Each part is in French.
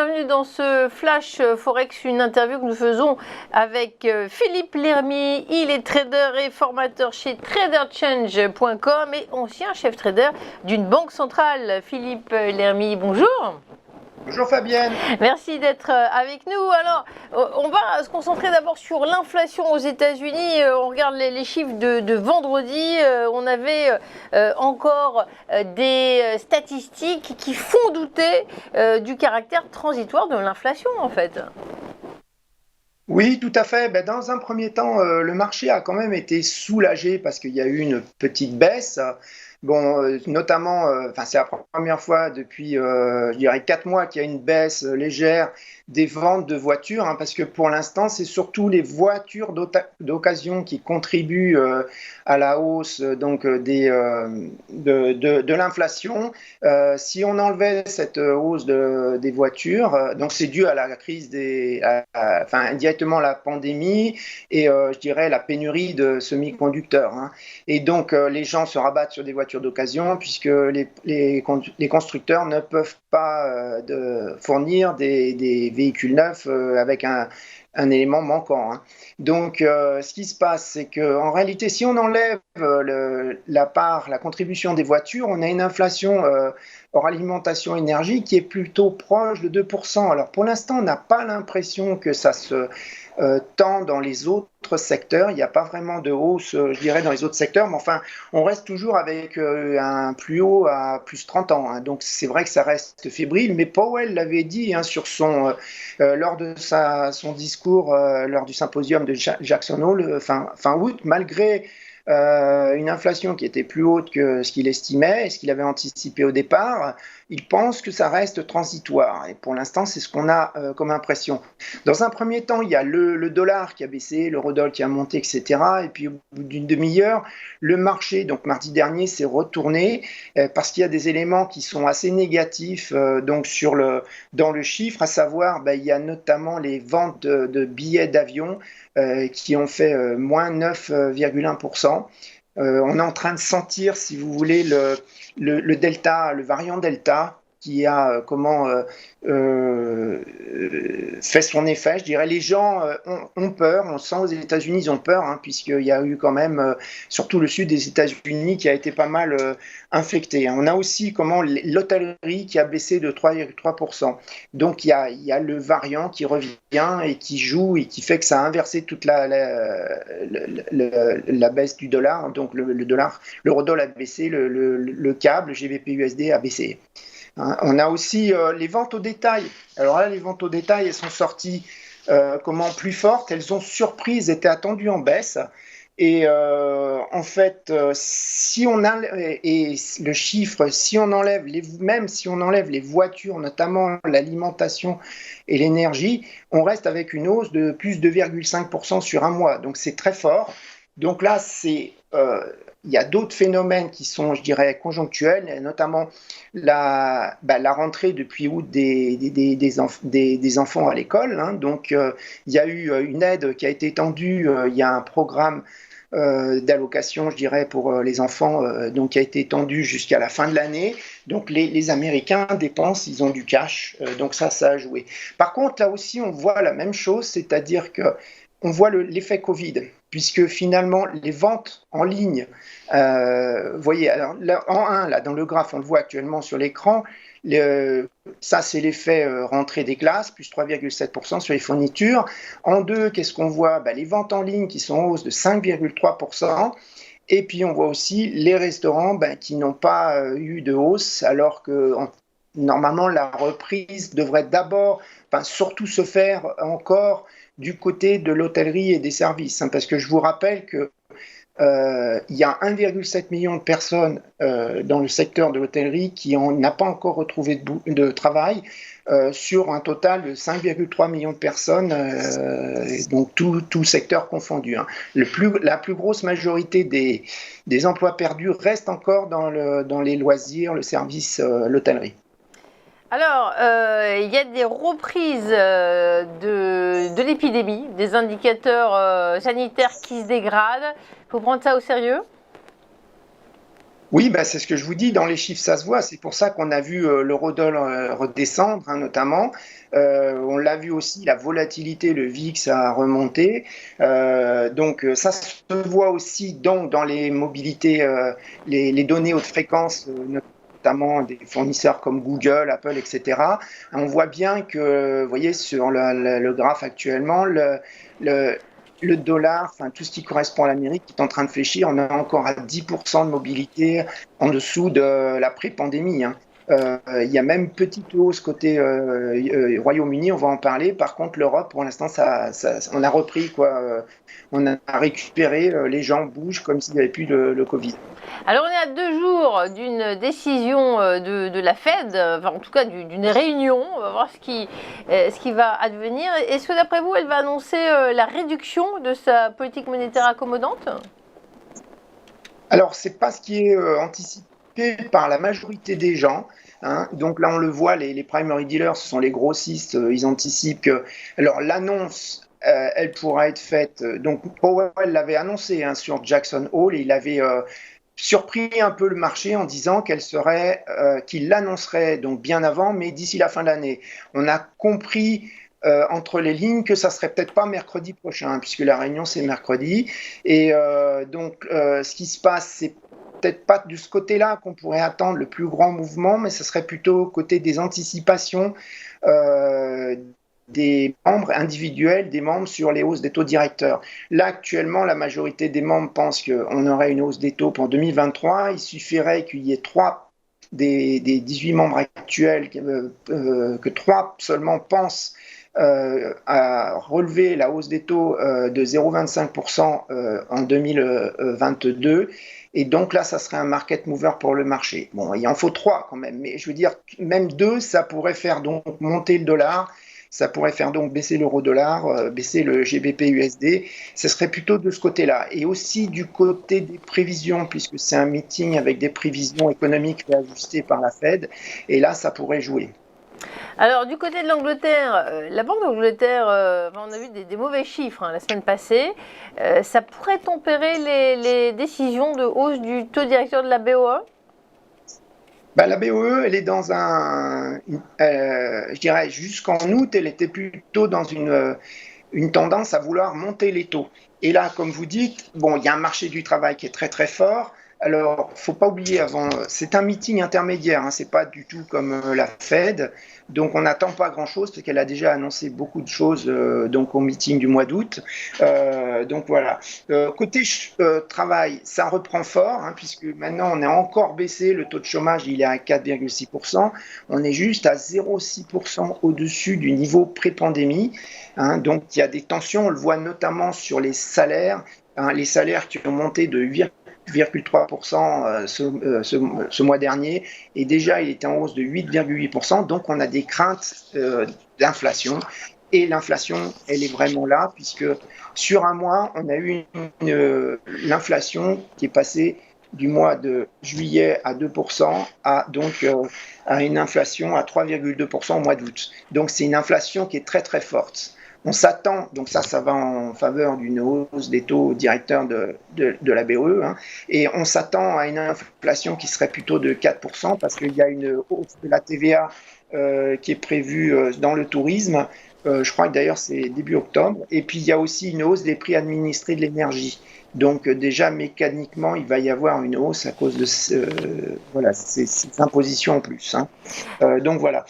bienvenue dans ce Flash Forex, une interview que nous faisons avec Philippe Lermy. Il est trader et formateur chez TraderChange.com et ancien chef trader d'une banque centrale. Philippe Lermy, bonjour. Bonjour Fabienne. Merci d'être avec nous. Alors, on va se concentrer d'abord sur l'inflation aux États-Unis. On regarde les chiffres de vendredi. On avait encore des statistiques qui font douter du caractère transitoire de l'inflation, en fait. Oui, tout à fait. Dans un premier temps, le marché a quand même été soulagé parce qu'il y a eu une petite baisse. Bon, notamment, c'est la première fois depuis, je dirais, 4 mois qu'il y a une baisse légère des ventes de voitures, hein, parce que pour l'instant, c'est surtout les voitures d'occasion qui contribuent à la hausse donc de l'inflation. Si on enlevait cette hausse des voitures, donc c'est dû à la crise indirectement la pandémie et je dirais la pénurie de semi-conducteurs, hein. Et donc les gens se rabattent sur des voitures d'occasion puisque les constructeurs ne peuvent pas fournir des véhicules neufs avec un élément manquant, hein. Donc, ce qui se passe, c'est qu'en réalité, si on enlève la contribution des voitures, on a une inflation hors alimentation énergie qui est plutôt proche de 2%. Alors, pour l'instant, on n'a pas l'impression que ça se tend dans les autres secteurs. Il n'y a pas vraiment de hausse, je dirais, dans les autres secteurs, mais enfin, on reste toujours avec un plus haut à plus 30 ans, hein. Donc, c'est vrai que ça reste fébrile, mais Powell l'avait dit, hein, lors de son discours lors du symposium de Jackson Hole fin août, malgré une inflation qui était plus haute que ce qu'il estimait et ce qu'il avait anticipé au départ, il pense que ça reste transitoire. Et pour l'instant, c'est ce qu'on a comme impression. Dans un premier temps, il y a le dollar qui a baissé, l'eurodoll qui a monté, etc. Et puis, au bout d'une demi-heure, le marché, donc mardi dernier, s'est retourné parce qu'il y a des éléments qui sont assez négatifs donc dans le chiffre, à savoir, il y a notamment les ventes de billets d'avion qui ont fait moins 9,1%. On est en train de sentir, si vous voulez, le delta, le variant delta, qui a fait son effet. Je dirais, les gens ont peur. On sent aux États-Unis, ils ont peur, hein, puisqu'il y a eu quand même, surtout le sud des États-Unis, qui a été pas mal infecté. On a aussi l'hôtellerie qui a baissé de 3,3%. Donc il y a le variant qui revient et qui joue et qui fait que ça a inversé toute la baisse du dollar. Donc le dollar, l'eurodoll a baissé, le câble GBP/USD a baissé. On a aussi les ventes au détail. Alors là, les ventes au détail, elles sont sorties plus fortes. Elles ont surpris, elles étaient attendues en baisse. Et en fait, si on a et le chiffre, même si on enlève les voitures, notamment l'alimentation et l'énergie, on reste avec une hausse de plus de 2,5% sur un mois. Donc c'est très fort. Donc là, il y a d'autres phénomènes qui sont, je dirais, conjonctuels, notamment la rentrée depuis août des enfants à l'école, hein. Donc, il y a eu une aide qui a été étendue. Il y a un programme d'allocation, je dirais, pour les enfants, donc qui a été étendu jusqu'à la fin de l'année. Donc, les Américains dépensent, ils ont du cash. Donc, ça a joué. Par contre, là aussi, on voit la même chose, c'est-à-dire qu'on voit l'effet Covid, puisque finalement, les ventes en ligne, vous voyez, alors, là, dans le graphe, on le voit actuellement sur l'écran, ça, c'est l'effet rentrée des classes, plus 3,7% sur les fournitures. En 2, qu'est-ce qu'on voit? Les ventes en ligne qui sont en hausse de 5,3%. Et puis, on voit aussi les restaurants qui n'ont pas eu de hausse, alors que normalement, la reprise devrait surtout se faire encore du côté de l'hôtellerie et des services, hein, parce que je vous rappelle que il y a 1,7 million de personnes dans le secteur de l'hôtellerie qui n'a pas encore retrouvé de travail, sur un total de 5,3 millions de personnes, donc tout secteur confondu, hein. La plus grosse majorité des emplois perdus reste encore dans les loisirs, le service, l'hôtellerie. Alors, il y a des reprises de l'épidémie, des indicateurs sanitaires qui se dégradent. Il faut prendre ça au sérieux? Oui, bah, c'est ce que je vous dis, dans les chiffres, ça se voit. C'est pour ça qu'on a vu l'eurodoll redescendre, hein, notamment. On l'a vu aussi, la volatilité, le VIX a remonté. Donc ça se voit aussi donc, dans les mobilités, les données haute fréquence, notamment des fournisseurs comme Google, Apple, etc. On voit bien que, vous voyez, sur le graphe actuellement, le, le dollar, enfin tout ce qui correspond à l'Amérique, qui est en train de fléchir. On est encore à 10% de mobilité en dessous de la pré-pandémie, hein. Il y a même petite hausse côté Royaume-Uni, on va en parler. Par contre, l'Europe, pour l'instant, on a repris, quoi. On a récupéré, les gens bougent comme s'il n'y avait plus le Covid. Alors on est à 2 jours d'une décision de la Fed, enfin en tout cas d'une réunion, on va voir ce qui va advenir. Est-ce que d'après vous, elle va annoncer la réduction de sa politique monétaire accommodante? Alors, c'est pas ce qui est anticipé par la majorité des gens, hein. Donc là, on le voit, les primary dealers, ce sont les grossistes, ils anticipent que. Alors, l'annonce, elle pourra être faite. Donc, Powell l'avait annoncé, hein, sur Jackson Hole, et il avait surpris un peu le marché en disant qu'il l'annoncerait donc bien avant, mais d'ici la fin de l'année. On a compris entre les lignes que ça serait peut-être pas mercredi prochain, hein, puisque la réunion c'est mercredi. Et donc, ce qui se passe, c'est peut-être pas de ce côté-là qu'on pourrait attendre le plus grand mouvement, mais ce serait plutôt côté des anticipations euh, des membres individuels, des membres sur les hausses des taux directeurs. Là, actuellement, la majorité des membres pensent qu'on aurait une hausse des taux pour 2023. Il suffirait qu'il y ait trois des 18 membres actuels, que trois seulement pensent à relever la hausse des taux de 0,25% en 2022. Et donc là, ça serait un market mover pour le marché. Bon, il en faut trois quand même, mais je veux dire, même deux, ça pourrait faire donc monter le dollar. Ça pourrait faire donc baisser l'euro-dollar, baisser le GBP-USD. Ce serait plutôt de ce côté-là. Et aussi du côté des prévisions, puisque c'est un meeting avec des prévisions économiques réajustées par la Fed. Et là, ça pourrait jouer. Alors du côté de l'Angleterre, la Banque d'Angleterre, on a vu des mauvais chiffres, hein, la semaine passée. Ça pourrait tempérer les décisions de hausse du taux directeur de la BOE? Bah, la BOE, elle est dans je dirais, jusqu'en août, elle était plutôt dans une tendance à vouloir monter les taux. Et là, comme vous dites, bon, il y a un marché du travail qui est très très fort. Alors, faut pas oublier c'est un meeting intermédiaire, hein, c'est pas du tout comme la Fed. Donc, on n'attend pas grand-chose parce qu'elle a déjà annoncé beaucoup de choses donc au meeting du mois d'août. Donc voilà. Côté travail, ça reprend fort, hein, puisque maintenant on est encore baissé. Le taux de chômage, il est à 4,6%. On est juste à 0,6% au-dessus du niveau pré-pandémie, hein. Donc il y a des tensions. On le voit notamment sur les salaires, hein, les salaires qui ont monté de 8,3% ce mois dernier, et déjà il était en hausse de 8,8%, donc on a des craintes d'inflation, et l'inflation, elle est vraiment là, puisque sur un mois, on a eu l'inflation qui est passée du mois de juillet à 2% à une inflation à 3,2% au mois d'août. Donc c'est une inflation qui est très très forte. On s'attend, donc ça va en faveur d'une hausse des taux directeurs de la BOE, hein, et on s'attend à une inflation qui serait plutôt de 4%, parce qu'il y a une hausse de la TVA qui est prévue dans le tourisme. Je crois que d'ailleurs c'est début octobre. Et puis il y a aussi une hausse des prix administrés de l'énergie. Donc déjà mécaniquement, il va y avoir une hausse à cause de voilà, ces impositions en plus, hein. Donc voilà.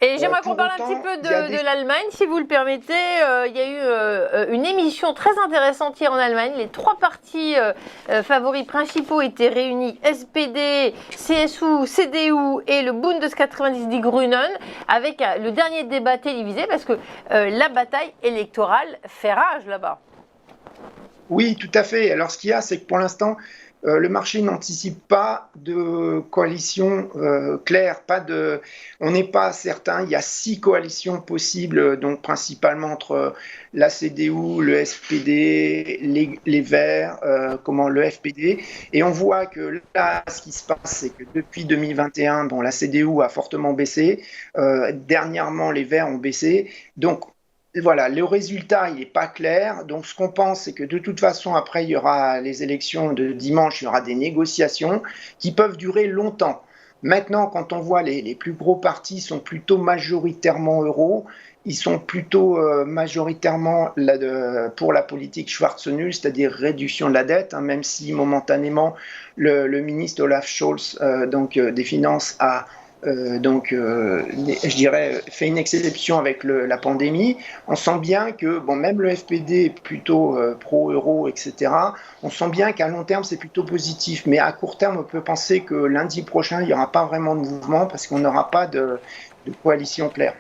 Et j'aimerais qu'on Pour parle un petit autant, peu il y a de l'Allemagne, si vous le permettez. Il y a eu une émission très intéressante hier en Allemagne. Les trois partis favoris principaux étaient réunis: SPD, CSU, CDU et le Bundes 90 Die Grünen, avec le dernier débat télévisé, parce que la bataille électorale fait rage là-bas. Oui, tout à fait. Alors, ce qu'il y a, c'est que pour l'instant, le marché n'anticipe pas de coalition claire. On n'est pas certain. Il y a 6 coalitions possibles, donc principalement entre la CDU, le SPD, les Verts, le FPD. Et on voit que là, ce qui se passe, c'est que depuis 2021, bon, la CDU a fortement baissé. Dernièrement, les Verts ont baissé. Donc, voilà, le résultat, il n'est pas clair. Donc, ce qu'on pense, c'est que de toute façon, après, il y aura les élections de dimanche, il y aura des négociations qui peuvent durer longtemps. Maintenant, quand on voit les plus gros partis sont plutôt majoritairement euros, ils sont plutôt majoritairement pour la politique Schwarzenegger, c'est-à-dire réduction de la dette, hein, même si momentanément le ministre Olaf Scholz des Finances a je dirais, fait une exception avec la pandémie. On sent bien que, bon, même le FPD est plutôt pro-euro, etc. On sent bien qu'à long terme, c'est plutôt positif. Mais à court terme, on peut penser que lundi prochain, il n'y aura pas vraiment de mouvement parce qu'on n'aura pas de coalition claire.